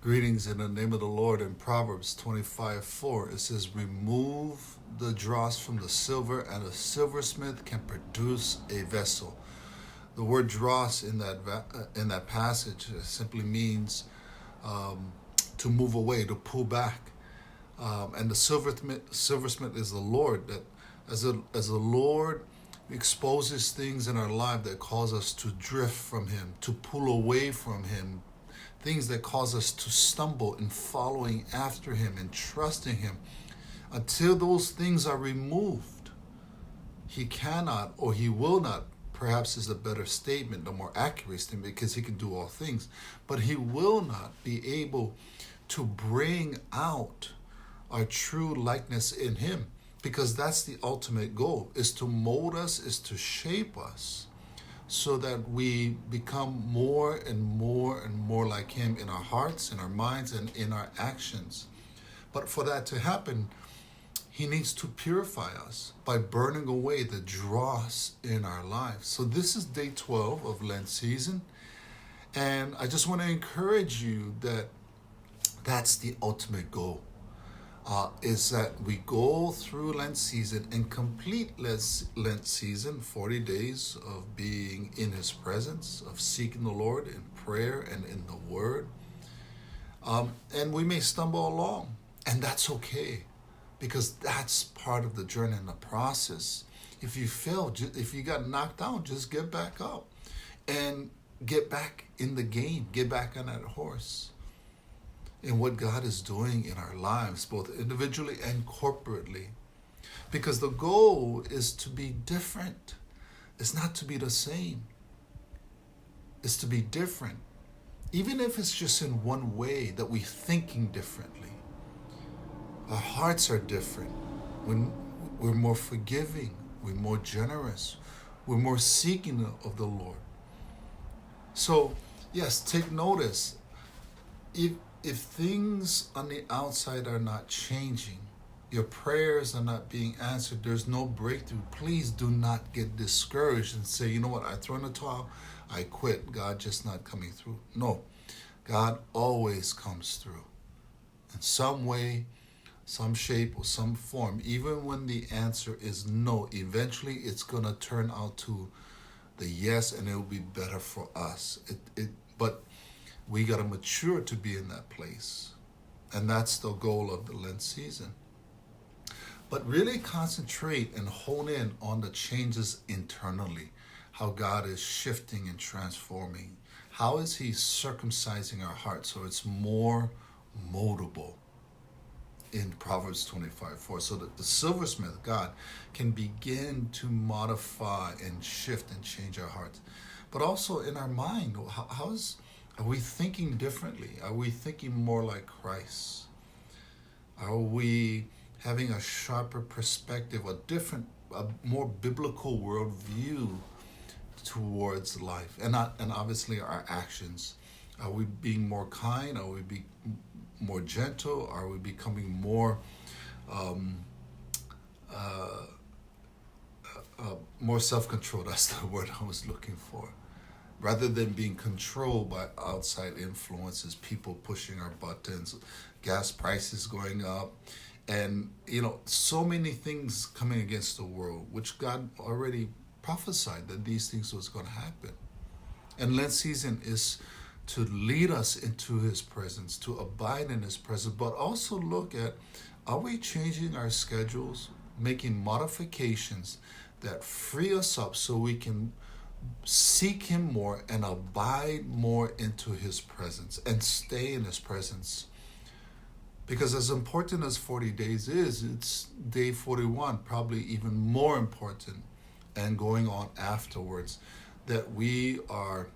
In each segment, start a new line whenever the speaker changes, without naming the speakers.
Greetings in the name of the Lord. In Proverbs 25:4, it says, remove the dross from the silver, and a silversmith can produce a vessel. The word dross in that passage simply means to move away, to pull back. And the silversmith is the Lord. That as the Lord exposes things in our life that cause us to drift from Him, to pull away from Him, things that cause us to stumble in following after Him and trusting Him, until those things are removed, He cannot, or He will not, perhaps is a better statement, the more accurate statement, because He can do all things, but He will not be able to bring out our true likeness in Him, because that's the ultimate goal, is to mold us, is to shape us, so that we become more and more and more like Him in our hearts, in our minds, and in our actions. But for that to happen, He needs to purify us by burning away the dross in our lives. So this is day 12 of Lent season, and I just want to encourage you that that's the ultimate goal. Is that we go through Lent season and complete Lent season, 40 days of being in His presence, of seeking the Lord in prayer and in the Word. And we may stumble along, and that's okay, because that's part of the journey and the process. If you fail, if you got knocked down, just get back up and get back in the game, get back on that horse. In what God is doing in our lives, both individually and corporately. Because the goal is to be different. It's not to be the same. It's to be different. Even if it's just in one way, that we're thinking differently. Our hearts are different. When we're more forgiving, we're more generous, we're more seeking of the Lord. So, yes, take notice. If things on the outside are not changing, your prayers are not being answered, there's no breakthrough, please do not get discouraged and say, you know what, I throw in the towel, I quit, God just not coming through. No, God always comes through in some way, some shape, or some form. Even when the answer is no, eventually it's going to turn out to the yes, and it will be better for us. But we got to mature to be in that place. And that's the goal of the Lent season. But really concentrate and hone in on the changes internally. How God is shifting and transforming. How is He circumcising our hearts so it's more moldable? In Proverbs 25:4. So that the silversmith, God, can begin to modify and shift and change our hearts. But also in our mind, are we thinking differently? Are we thinking more like Christ? Are we having a sharper perspective, a more biblical worldview towards life? And obviously our actions. Are we being more kind? Are we being more gentle? Are we becoming more more self-controlled? That's the word I was looking for. Rather than being controlled by outside influences, people pushing our buttons, gas prices going up, and so many things coming against the world, which God already prophesied that these things was going to happen. And Lent season is to lead us into His presence, to abide in His presence, but also look at, are we changing our schedules, making modifications that free us up so we can seek Him more and abide more into His presence and stay in His presence. Because as important as 40 days is, it's day 41, probably even more important, and going on afterwards, that we are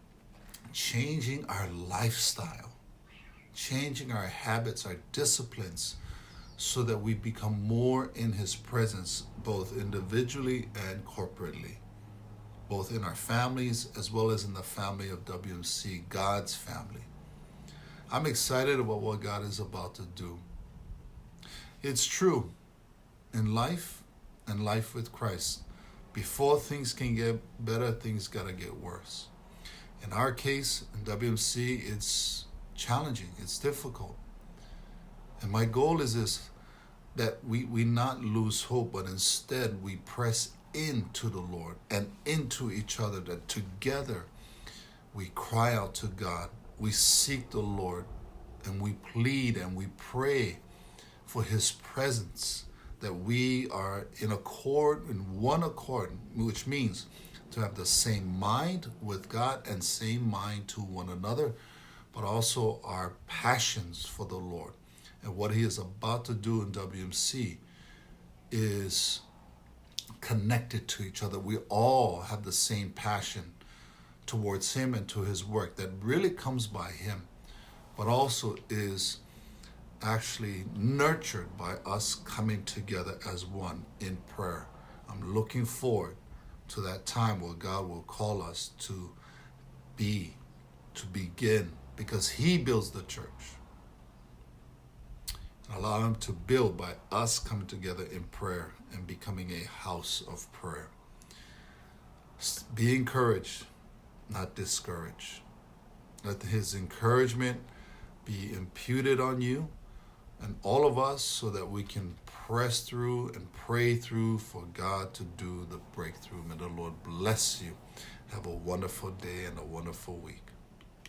changing our lifestyle, changing our habits, our disciplines, so that we become more in His presence, both individually and corporately. Both in our families as well as in the family of WMC, God's family. I'm excited about what God is about to do. It's true, in life and life with Christ, before things can get better, things gotta get worse. In our case, in WMC, it's challenging. It's difficult. And my goal is this, that we not lose hope, but instead we press into the Lord and into each other, that together we cry out to God, we seek the Lord, and we plead and we pray for his presence, that we are in one accord, which means to have the same mind with God and same mind to one another, but also our passions for the Lord. And what he is about to do in WMC is connected to each other. We all have the same passion towards him and to his work that really comes by him, but also is actually nurtured by us coming together as one in prayer. I'm looking forward to that time where God will call us to begin, because he builds the church. Allow him to build by us coming together in prayer and becoming a house of prayer. Be encouraged, not discouraged. Let his encouragement be imputed on you and all of us, so that we can press through and pray through for God to do the breakthrough. May the Lord bless you. Have a wonderful day and a wonderful week.